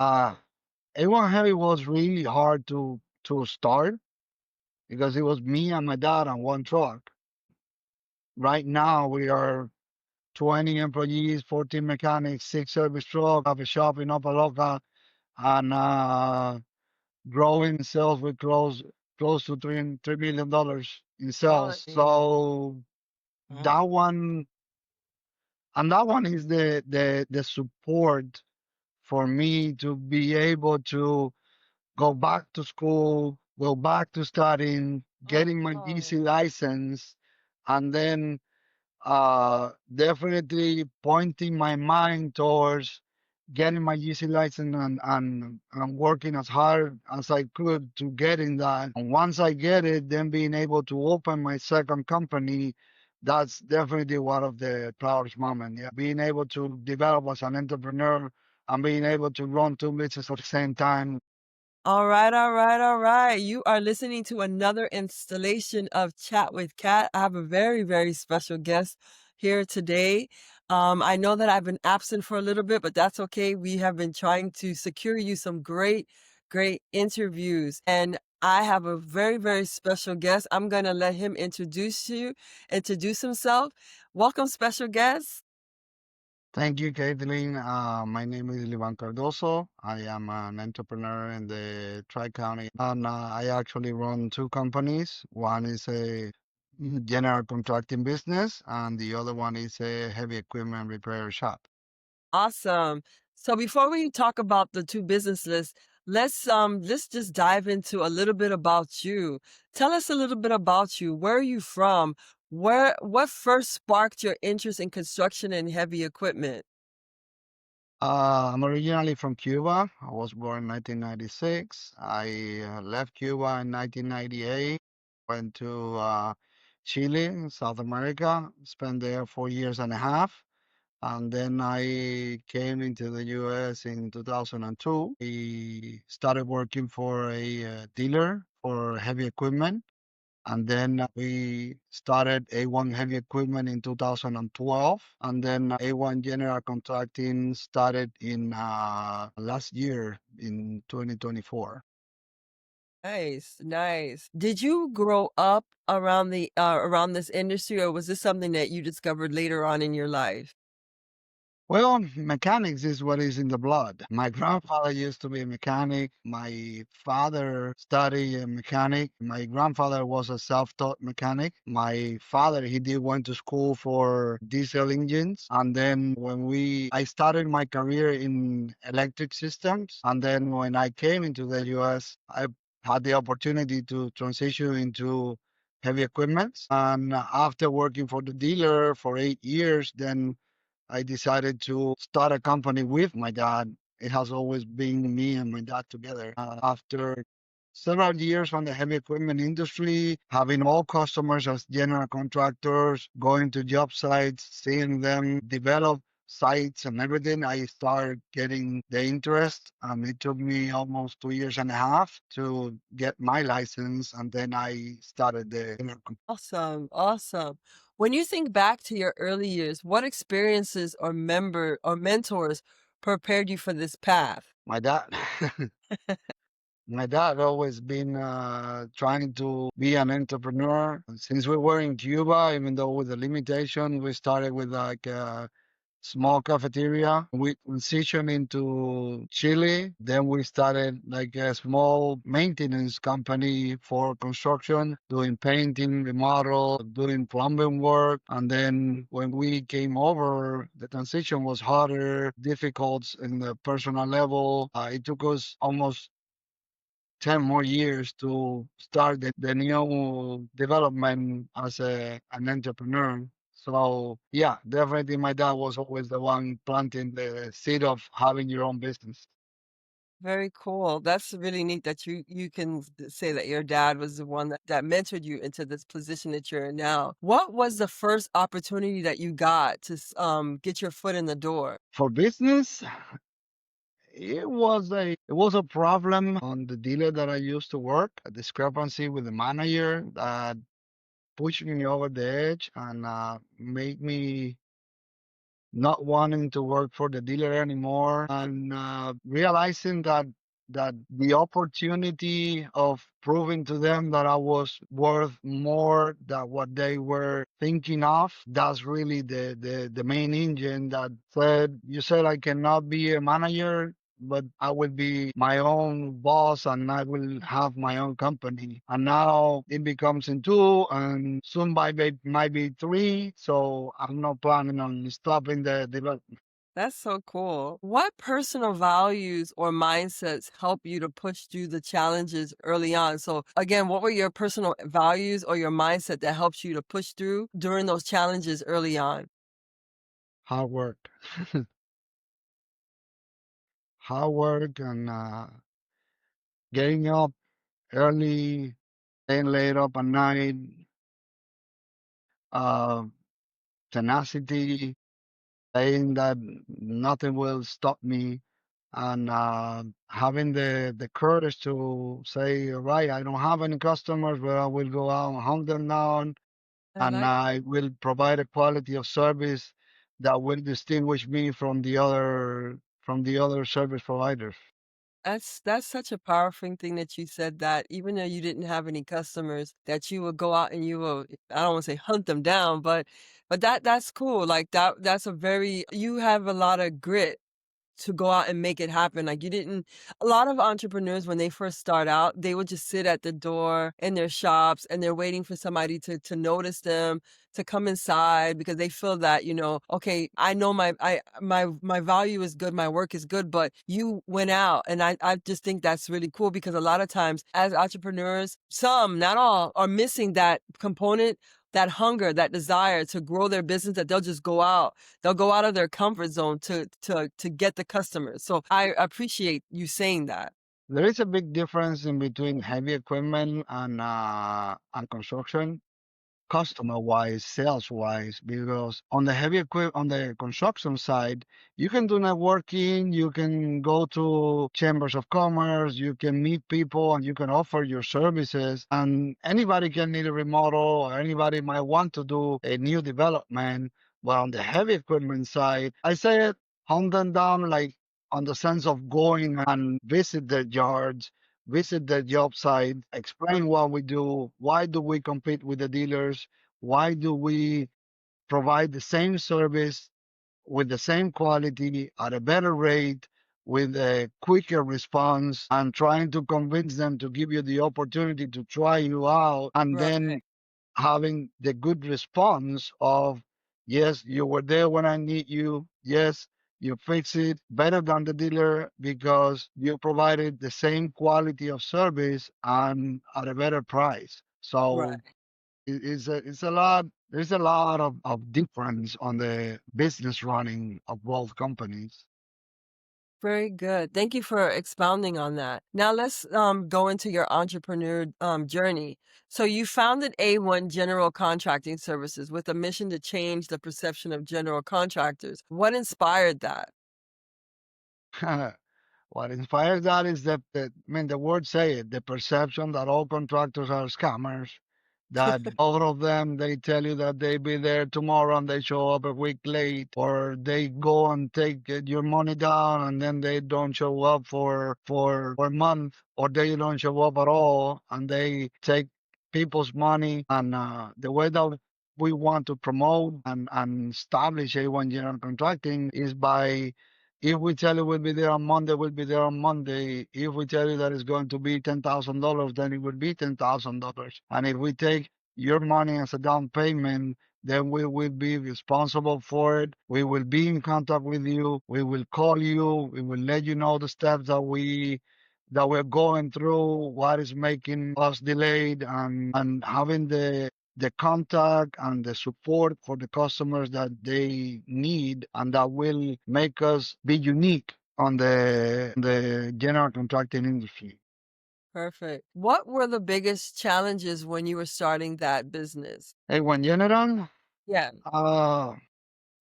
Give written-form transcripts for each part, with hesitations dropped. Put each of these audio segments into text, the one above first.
Uh, A1 Heavy was really hard to start because it was me and my dad on one truck. Right now we are 20 employees, 14 mechanics, six service trucks, have a shop in Opa Loja, and growing sales. We close to $3 million in Oh, sales. that's amazing. So Uh-huh. that one, and that one is the support for me to be able to go back to school, go back to studying, Oh, getting my DC wow. license, and then definitely pointing my mind towards getting my GC license and working as hard as I could to getting that. And once I get it, then being able to open my second company, that's definitely one of the proudest moments. Yeah, being able to develop as an entrepreneur and being able to run two businesses at the same time. All right, all right, all right. You are listening to another installation of Chat with Kat. I have a very, very special guest here today. I know that I've been absent for a little bit, but that's okay. We have been trying to secure you some great, great interviews. And I have a very, very special guest. I'm going to let him introduce himself. Welcome, special guest. Thank you, Caitlin. My name is Livan Cardoso. I am an entrepreneur in the Tri-County, and I actually run two companies. One is a general contracting business, and the other one is a heavy equipment repair shop. Awesome. So before we talk about the two businesses, let's just dive into a little bit about you. Tell us a little bit about you. Where are you from? What first sparked your interest in construction and heavy equipment? I'm originally from Cuba. I was born in 1996. I left Cuba in 1998, went to Chile, South America, spent there 4 years and a half. And then I came into the US in 2002. I started working for a dealer for heavy equipment. And then we started A1 Heavy Equipment in 2012. And then A1 General Contracting started in last year in 2024. Nice, nice. Did you grow up around the around this industry, or was this something that you discovered later on in your life? Well, mechanics is what is in the blood. My grandfather used to be a mechanic. My father studied a mechanic. My grandfather was a self-taught mechanic. My father, he did went to school for diesel engines. And then I started my career in electric systems. And then when I came into the US, I had the opportunity to transition into heavy equipment. And after working for the dealer for 8 years, then I decided to start a company with my dad. It has always been me and my dad together. After several years on the heavy equipment industry, having all customers as general contractors, going to job sites, seeing them develop sites and everything, I started getting the interest. It took me almost 2 years and a half to get my license, and then I started the general. Awesome, awesome. When you think back to your early years, what experiences or mentors prepared you for this path? My dad. My dad always been trying to be an entrepreneur. Since we were in Cuba, even though with the limitation, we started with like a small cafeteria. We transitioned into Chile. Then we started like a small maintenance company for construction, doing painting, remodel, doing plumbing work. And then when we came over, the transition was harder, difficult in the personal level. It took us almost 10 more years to start the new development as an entrepreneur. So, yeah, definitely my dad was always the one planting the seed of having your own business. Very cool. That's really neat that you can say that your dad was the one that mentored you into this position that you're in now. What was the first opportunity that you got to get your foot in the door? For business, it was a problem on the dealer that I used to work, a discrepancy with the manager that pushed me over the edge and made me not wanting to work for the dealer anymore, and realizing that the opportunity of proving to them that I was worth more than what they were thinking of, that's really the main engine that said, you said I cannot be a manager, but I will be my own boss and I will have my own company. And now it becomes in two and soon might be three. So I'm not planning on stopping the development. That's so cool. What personal values or mindsets help you to push through the challenges early on? So again, what were your personal values or your mindset that helps you to push through during those challenges early on? Hard work. Hard work and getting up early, staying late up at night, uh, tenacity, saying that nothing will stop me, and having the courage to say, all right, I don't have any customers, but I will go out and hunt them down, I and like I will provide a quality of service that will distinguish me from the other service providers. that's such a powerful thing that you said that even though you didn't have any customers, that you would go out and you will, I don't want to say hunt them down, but that's cool. Like that's a very you have a lot of grit to go out and make it happen. Like you didn't a lot of entrepreneurs when they first start out, they would just sit at the door in their shops and they're waiting for somebody to notice them, to come inside because they feel that, okay, I know my value is good, my work is good, but you went out and I just think that's really cool because a lot of times as entrepreneurs, some, not all, are missing that component, that hunger, that desire to grow their business that they'll just go out. They'll go out of their comfort zone to get the customers. So I appreciate you saying that. There is a big difference in between heavy equipment and construction, customer wise, sales wise, because on the on the construction side, you can do networking, you can go to chambers of commerce, you can meet people and you can offer your services, and anybody can need a remodel or anybody might want to do a new development. But on the heavy equipment side, I say it, hunt them down like on the sense of going and visit the yards, visit the job site, explain what we do, why do we compete with the dealers, why do we provide the same service with the same quality at a better rate with a quicker response, and trying to convince them to give you the opportunity to try you out, and Right, then having the good response of, yes, you were there when I need you. Yes, you fix it better than the dealer because you provided the same quality of service and at a better price. So right. it's a lot. There's a lot of difference on the business running of both companies. Very good. Thank you for expounding on that. Now let's go into your entrepreneur journey. So you founded A1 General Contracting Services with a mission to change the perception of general contractors. What inspired that? What inspires that is I mean, the words say it, the perception that all contractors are scammers, that all of them, they tell you that they be there tomorrow and they show up a week late, or they go and take your money down and then they don't show up for a month, or they don't show up at all and they take people's money. And the way that we want to promote and establish A1 General Contracting is by, if we tell you we'll be there on Monday, we'll be there on Monday. If we tell you that it's going to be $10,000, then it will be $10,000. And if we take your money as a down payment, then we will be responsible for it. We will be in contact with you. We will call you. We will let you know the steps that we're going through, what is making us delayed, and having the contact and the support for the customers that they need, and that will make us be unique on the general contracting industry. Perfect. What were the biggest challenges when you were starting that business? Hey, one general, Yeah. uh,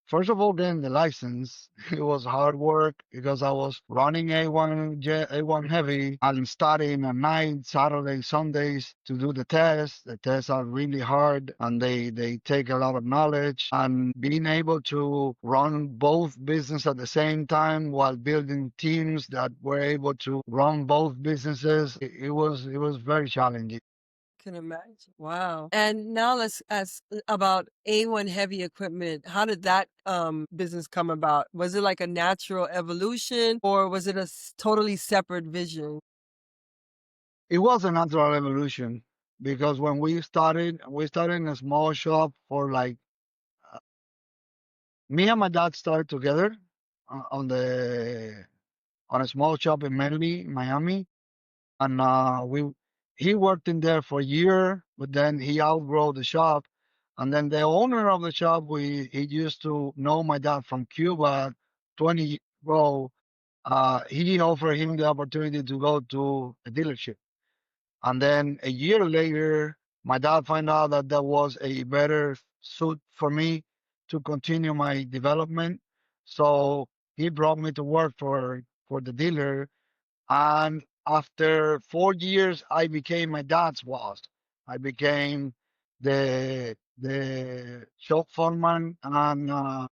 First of all, getting the license, it was hard work because I was running A1 heavy and studying at night, Saturdays, Sundays to do the tests. The tests are really hard and they take a lot of knowledge. And being able to run both business at the same time while building teams that were able to run both businesses, it was very challenging. Can imagine. Wow. And now let's ask about A1 heavy equipment. How did that business come about? Was it like a natural evolution or was it a totally separate vision? It was a natural evolution because when we started in a small shop for like me and my dad started together on the on a small shop in Medley, Miami, and we he worked in there for a year, but then he outgrew the shop, and then the owner of the shop he used to know my dad from Cuba 20 years ago. He offered him the opportunity to go to a dealership. And then a year later, my dad found out that that was a better suit for me to continue my development. So he brought me to work for the dealer. And after 4 years, I became my dad's boss. I became the shop foreman and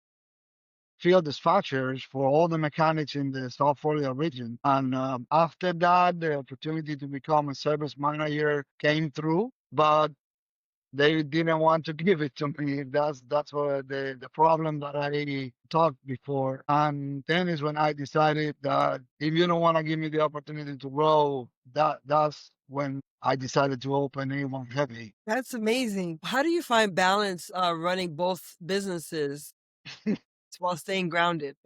field dispatchers for all the mechanics in the South Florida region. And after that, the opportunity to become a service manager came through, but they didn't want to give it to me. That's what the problem that I talked before. And then is when I decided that if you don't want to give me the opportunity to grow, that's when I decided to open A1 Heavy. That's amazing. How do you find balance running both businesses while staying grounded?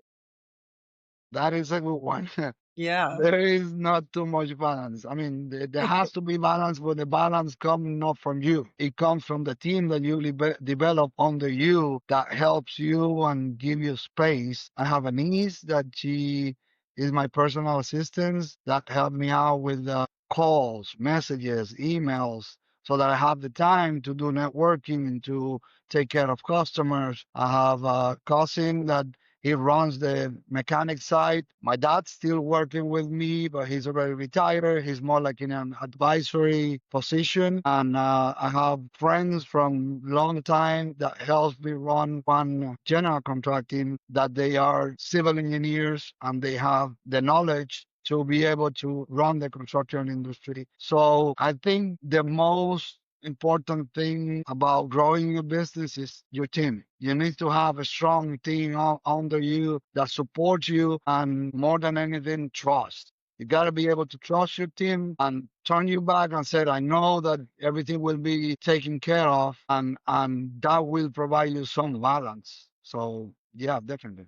That is a good one. Yeah. There is not too much balance. I mean, there has to be balance, but the balance comes not from you. It comes from the team that you develop under you that helps you and give you space. I have a niece that she is my personal assistant that help me out with calls, messages, emails, so that I have the time to do networking and to take care of customers. I have a cousin that he runs the mechanic side. My dad's still working with me, but he's already retired. He's more like in an advisory position. And I have friends from long time that helps me run one general contracting that they are civil engineers and they have the knowledge to be able to run the construction industry. So I think the most important thing about growing your business is your team. You need to have a strong team under you that supports you and more than anything, trust. You got to be able to trust your team and turn you back and say, I know that everything will be taken care of and that will provide you some balance. So yeah, definitely.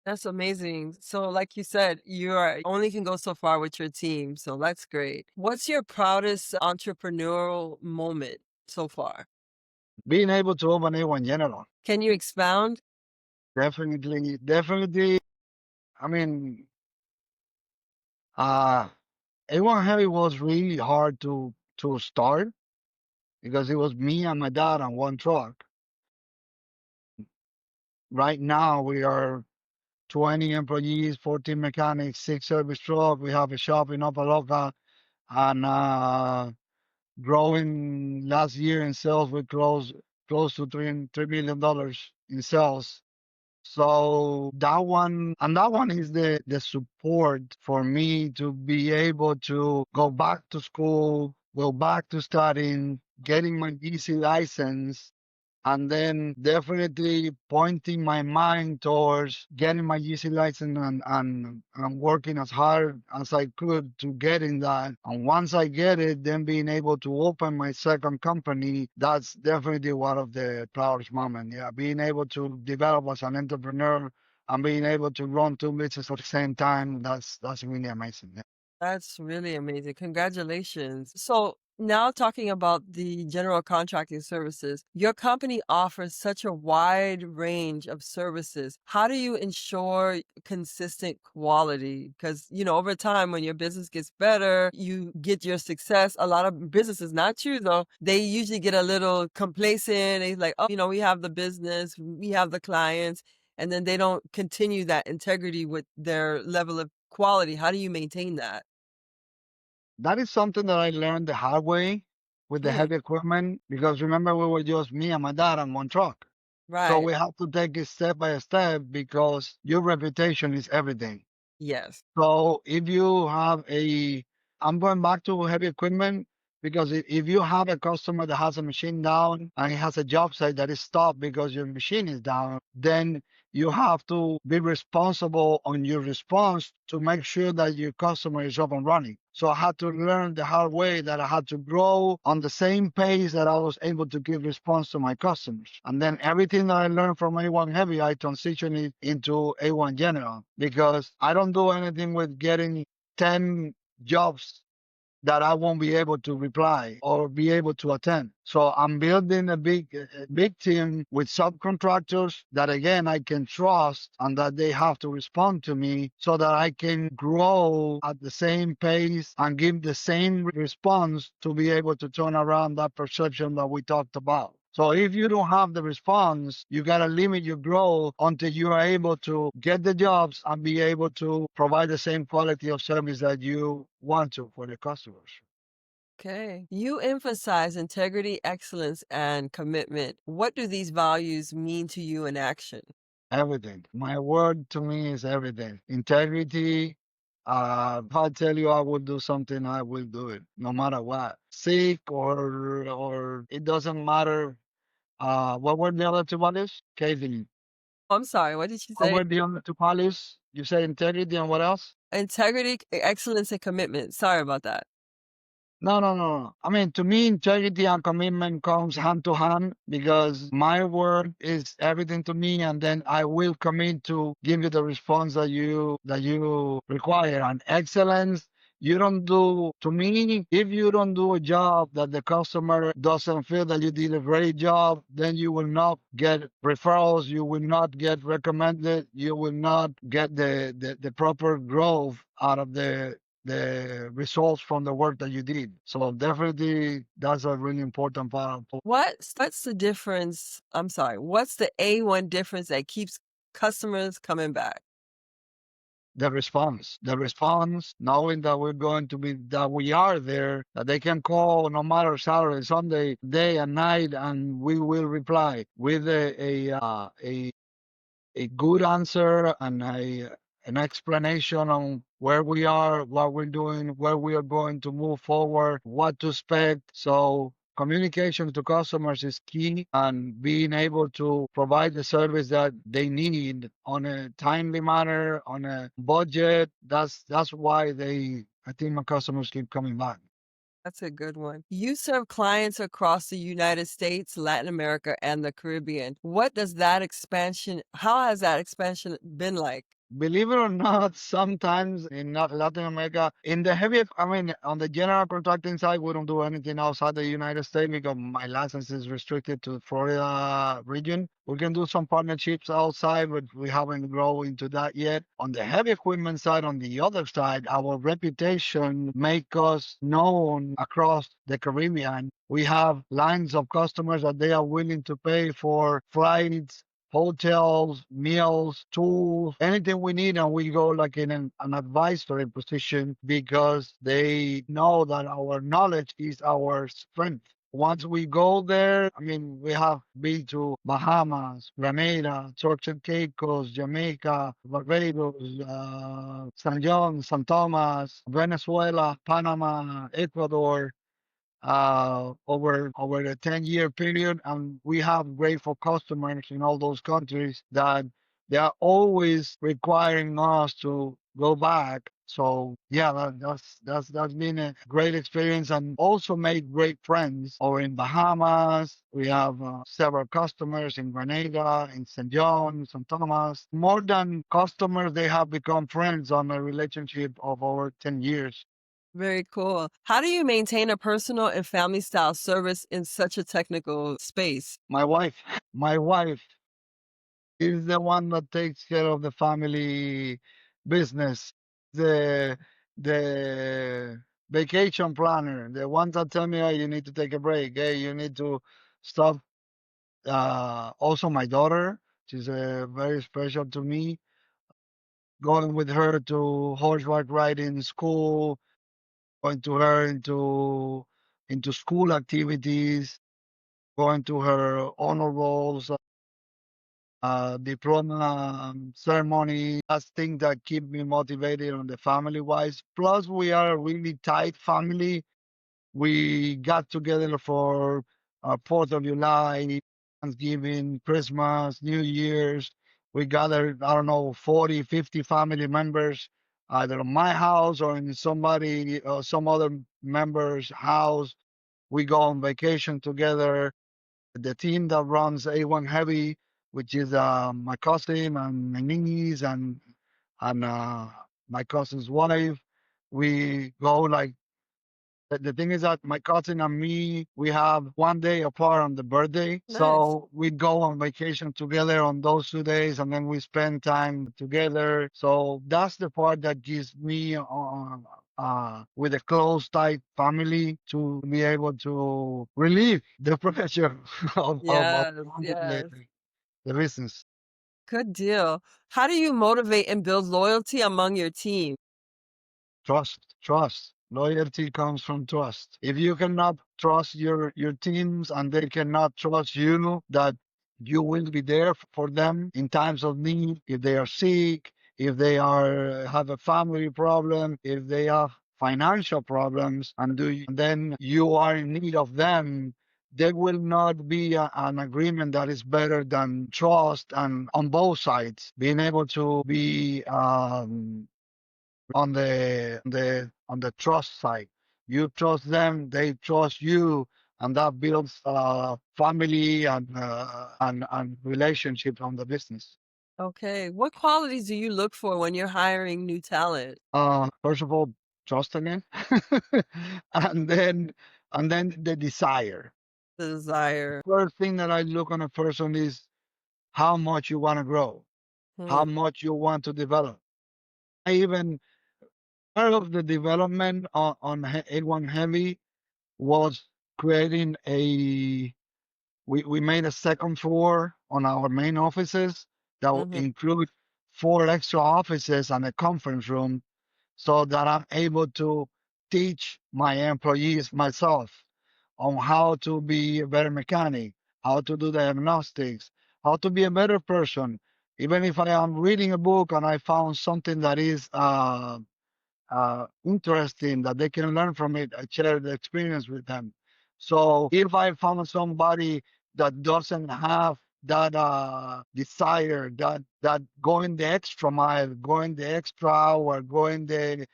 That's amazing. So, like you said, you are only can go so far with your team. So that's great. What's your proudest entrepreneurial moment so far? Being able to open A1 General. Can you expound? Definitely. I mean, uh, A1 Heavy was really hard to start because it was me and my dad on one truck. Right now we are 20 employees, 14 mechanics, 6 service trucks. We have a shop in Opa Loja and growing last year in sales. We close to $3 million in sales. So that one is the support for me to be able to go back to school, go back to studying, getting my DC license, and then definitely pointing my mind towards getting my GC license and working as hard as I could to getting that. And once I get it, then being able to open my second company, that's definitely one of the proudest moments. Yeah, being able to develop as an entrepreneur and being able to run two businesses at the same time, that's really amazing. Yeah. That's really amazing. Congratulations. So, now talking about the general contracting services, your company offers such a wide range of services. How do you ensure consistent quality? Because, over time, when your business gets better, you get your success. A lot of businesses, not true though, they usually get a little complacent. It's like, oh, we have the business, we have the clients. and then they don't continue that integrity with their level of quality? How do you maintain that? That is something that I learned the hard way with the Mm, heavy equipment because remember we were just me and my dad on one truck. So right. we have to take it step by step because your reputation is everything. Yes. So if you have I'm going back to heavy equipment because if you have a customer that has a machine down and he has a job site that is stopped because your machine is down, then you have to be responsible on your response to make sure that your customer is up and running. So I had to learn the hard way that I had to grow on the same pace that I was able to give response to my customers. And then everything that I learned from A1 Heavy, I transitioned it into A1 General because I don't do anything with getting 10 jobs that I won't be able to reply or be able to attend. So I'm building a big team with subcontractors that again I can trust and that they have to respond to me so that I can grow at the same pace and give the same response to be able to turn around that perception that we talked about. So if you don't have the response, you got to limit your growth until you are able to get the jobs and be able to provide the same quality of service that you want to for the customers. Okay. You emphasize integrity, excellence, and commitment. What do these values mean to you in action? Everything. My word to me is everything. Integrity. If I tell you I will do something, I will do it, no matter what. Sick or it doesn't matter. What were the other two values? Kevin. I'm sorry, what did you What say? were the other two values? You say integrity and what else? Integrity, excellence, and commitment. Sorry about that. No, no, no, no. I mean, to me, integrity and commitment comes hand to hand because my word is everything to me, and then I will commit to give you the response that you require. And excellence, you don't do to me. If you don't do a job that the customer doesn't feel that you did a great job, then you will not get referrals. You will not get recommended. You will not get the proper growth out of the results from the work that you did. So definitely that's a really important part of What's the difference? I'm sorry. What's the A1 difference that keeps customers coming back? the response. The response, knowing that we're going to be that we are there, that they can call no matter Saturday, Sunday, day and night, and we will reply with a good answer and an explanation on where we are, what we're doing, where we are going to move forward, what to expect. So communication to customers is key and being able to provide the service that they need on a timely manner, on a budget. That's why I think my customers keep coming back. That's a good one. You serve clients across the United States, Latin America, and the Caribbean. How has that expansion been like? Believe it or not, sometimes in Latin America, in the I mean, on the general contracting side, we don't do anything outside the United States because my license is restricted to Florida region. We can do some partnerships outside, but we haven't grown into that yet. On the heavy equipment side, on the other side, our reputation make us known across the Caribbean. We have lines of customers that they are willing to pay for flights, hotels, meals, tools, anything we need, and we go like in an advisory position because they know that our knowledge is our strength. Once we go there, I mean, we have been to Bahamas, Grenada, Turks and Caicos, Jamaica, Barbados, St. John, St. Thomas, Venezuela, Panama, Ecuador, over a 10-year period, and we have grateful customers in all those countries that they are always requiring us to go back. So yeah, that's been a great experience, and also made great friends. Or in Bahamas, we have several customers in Grenada, in St. John, St. Thomas. More than customers, they have become friends on a relationship of over 10 years. Very cool. How do you maintain a personal and family style service in such a technical space? My wife, my wife is the one that takes care of the family business. The the vacation planner, the one that tell me, hey, you need to take a break. Hey, you need to stop. Also, my daughter. She's very special to me. Going with her to horseback riding school, going to her into school activities, going to her honor rolls, diploma ceremony. That's things that keep me motivated on the family wise. Plus, we are a really tight family. We got together for 4th of July, Thanksgiving, Christmas, New Year's. We gathered, I don't know, 40, 50 family members, either in my house or in somebody, some other member's house. We go on vacation together. The team that runs A1 Heavy, which is my cousin and my niece and my cousin's wife, we go like the thing is that my cousin and me, we have one day apart on the birthday. Nice. So we go on vacation together on those 2 days and then we spend time together. So that's the part that gives me with a close, tight family to be able to relieve the pressure of Yes, running yes. the business. Good deal. How do you motivate and build loyalty among your team? Trust, trust. Loyalty comes from trust. If you cannot trust your teams and they cannot trust you that you will be there for them in times of need, if they are sick, if they are have a family problem, if they have financial problems, and then you are in need of them, there will not be an agreement that is better than trust and on both sides being able to be on the trust side. You trust them, they trust you, and that builds family and relationships on the business. Okay. What qualities do you look for when you're hiring new talent? First of all, trust again, and then the desire. The desire. First thing that I look on a person is how much you want to grow, how Hmm. much you want to develop. I even part of the development on A1 Heavy was creating we made a second floor on our main offices that will Hmm. include 4 extra offices and a conference room so that I'm able to teach my employees myself on how to be a better mechanic, how to do diagnostics, how to be a better person. Even if I am reading a book and I found something that is interesting that they can learn from it. I share the experience with them. So if I found somebody that doesn't have that desire, that going the extra mile, going the extra hour, going the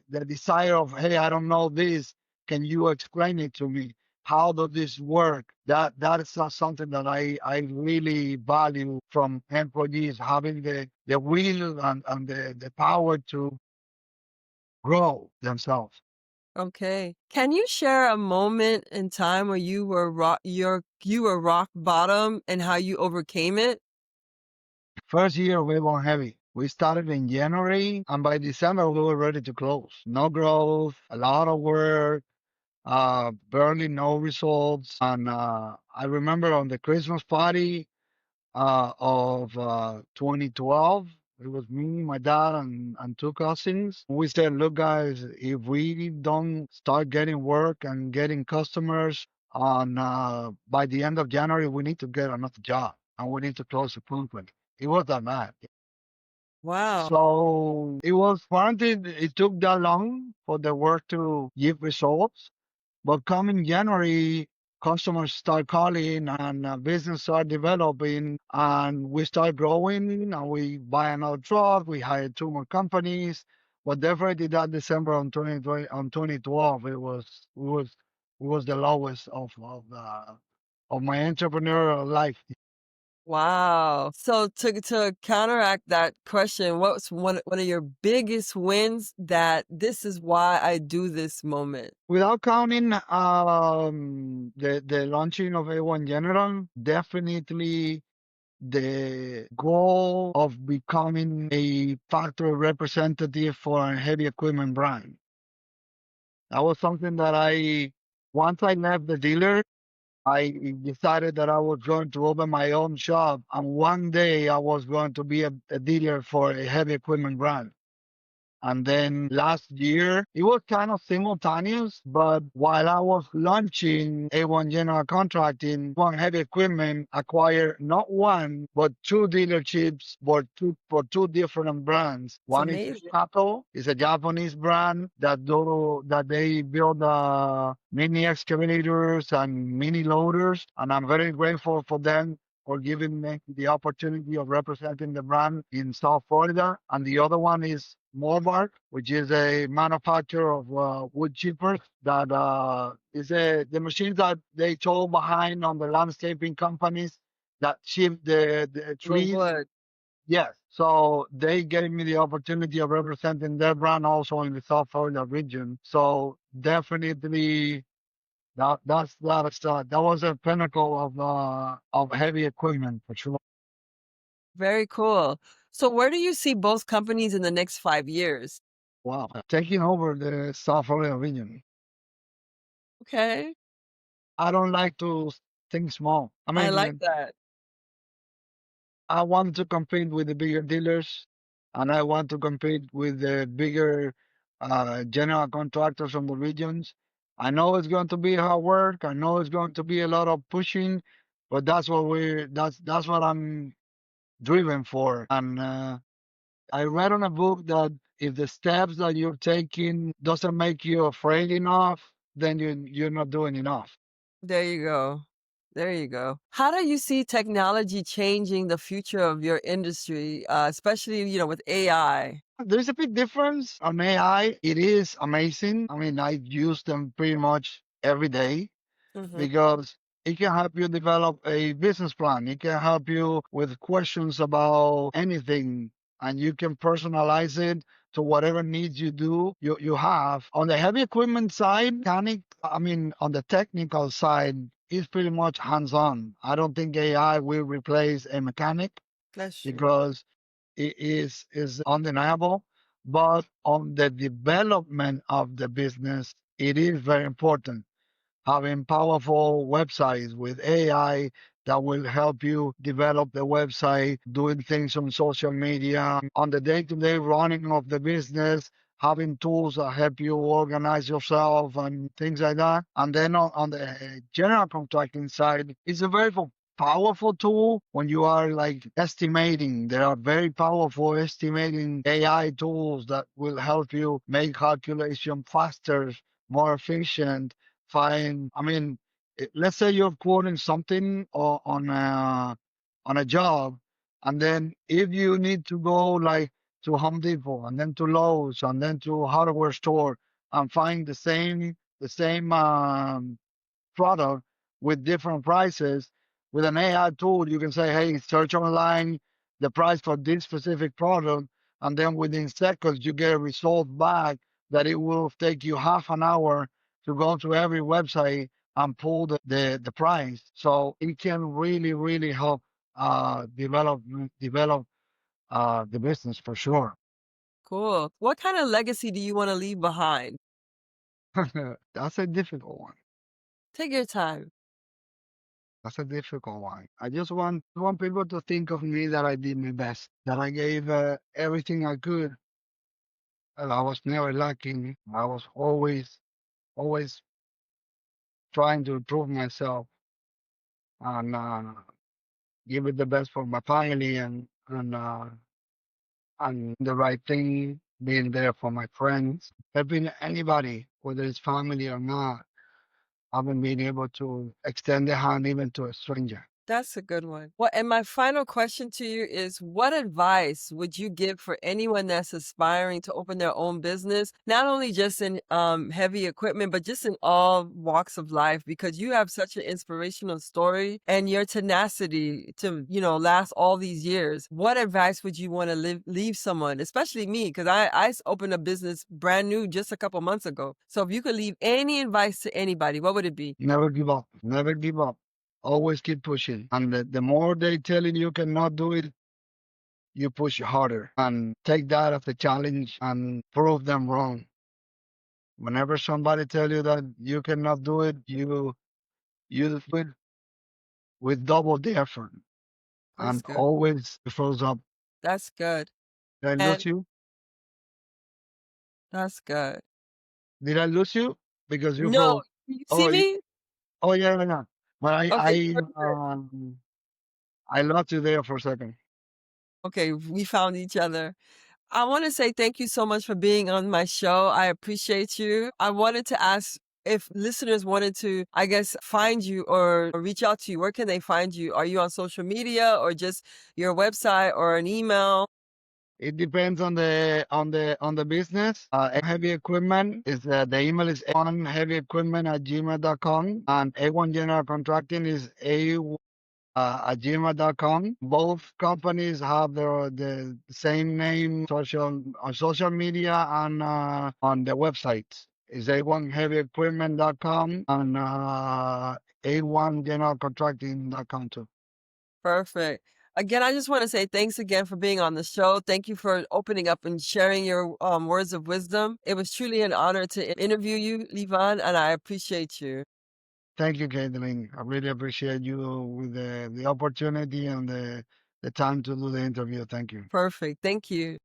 desire of, hey, I don't know this, can you explain it to me? How does this work? That is not something that I really value from employees, having the will and the power to grow themselves. Okay. Can you share a moment in time where you were rock bottom and how you overcame it? First year we were heavy. We started in January, and by December we were ready to close. No growth, a lot of work, barely no results. And I remember on the Christmas party of 2012. It was me, my dad, and 2 cousins. We said, look, guys, if we don't start getting work and getting customers on by the end of January, we need to get another job and we need to close the company. It was that bad. Wow. So it was warranted. It took that long for the work to give results. But coming January, customers start calling and business start developing and we start growing and we buy another truck. We hired 2 more companies. But definitely that December on 2020, on 2012, it was the lowest of my entrepreneurial life. Wow. So to counteract that question, what's one of your biggest wins that this is why I do this moment? Without counting the launching of A1 General, definitely the goal of becoming a factory representative for a heavy equipment brand. That was something that once I left the dealer, I decided that I was going to open my own shop, and one day I was going to be a dealer for a heavy equipment brand. And then last year, it was kind of simultaneous, but while I was launching A1 General Contracting, One Heavy Equipment acquired not one, but two dealerships for two different brands. It's One is amazing. Kato, it's a Japanese brand that they build mini excavators and mini loaders, and I'm very grateful for them for giving me the opportunity of representing the brand in South Florida. And the other one is Morbark, which is a manufacturer of wood chippers that is the machines that they tow behind on the landscaping companies that chip the The trees. wood. Yes. So they gave me the opportunity of representing their brand also in the South Florida region. So definitely that was a pinnacle of heavy equipment for sure. Very cool. So where do you see both companies in the next 5 years? Wow, taking over the South Florida region. Okay. I don't like to think small. I I mean, like that. I want to compete with the bigger dealers, and I want to compete with the bigger general contractors from the regions. I know it's going to be hard work. I know it's going to be a lot of pushing, but that's what I'm driven for. And I read on a book that if the steps that you're taking doesn't make you afraid enough, then you're not doing enough. There you go. There you go. How do you see technology changing the future of your industry, especially, with AI? There's a big difference on AI. It is amazing. I mean, I use them pretty much every day Mhm. because it can help you develop a business plan. It can help you with questions about anything, and you can personalize it to whatever needs you have. On the heavy equipment side, on the technical side, it's pretty much hands-on. I don't think AI will replace a mechanic That's true. because it is undeniable. But on the development of the business, it is very important having powerful websites with AI that will help you develop the website, doing things on social media, on the day-to-day running of the business, having tools that help you organize yourself and things like that. And then on the general contracting side, it's a very powerful tool when you are like estimating. There are very powerful estimating AI tools that will help you make calculation faster, more efficient. Fine. I mean, let's say you're quoting something on a job, and then if you need to go like to Home Depot and then to Lowe's and then to a hardware store and find the same product with different prices. With an AI tool, you can say, hey, search online the price for this specific product. And then within seconds, you get a result back that it will take you half an hour to go to every website and pull the price. So it can really, really help develop the business for sure. Cool. What kind of legacy do you want to leave behind? That's a difficult one. Take your time. That's a difficult one. I just want people to think of me that I did my best, that I gave everything I could, and I was never lacking. I was always trying to improve myself and give it the best for my family and the right thing, being there for my friends, helping anybody, whether it's family or not. I've been being able to extend the hand even to a stranger. That's a good one. Well, and my final question to you is what advice would you give for anyone that's aspiring to open their own business, not only just in heavy equipment, but just in all walks of life? Because you have such an inspirational story and your tenacity to, last all these years. What advice would you want to leave someone, especially me? Because I opened a business brand new just a couple months ago. So if you could leave any advice to anybody, what would it be? Never give up. Never give up. Always keep pushing. And the more they telling you cannot do it, you push harder and take that as a challenge and prove them wrong. Whenever somebody tell you that you cannot do it, You do it with double the effort That's and good. always froze up. That's good. Did I lose And you? that's good. Did I lose you? Because you No, froze. you see Oh, me? oh yeah, yeah, yeah. But Okay, perfect. I lost you there for a second. Okay, we found each other. I want to say thank you so much for being on my show. I appreciate you. I wanted to ask if listeners wanted to, I guess, find you or reach out to you. Where can they find you? Are you on social media or just your website or an email? It depends on the business. Heavy equipment is the email is a1heavyequipment@gmail.com, and A1 General Contracting is a at gmail.com. Both companies have the same name on social media and on the website. Is a1heavyequipment.com and a1generalcontracting.com too. Perfect. Again, I just want to say thanks again for being on the show. Thank you for opening up and sharing your words of wisdom. It was truly an honor to interview you, Livan, and I appreciate you. Thank you, Caitlin. I really appreciate you with the opportunity and the time to do the interview. Thank you. Perfect. Thank you.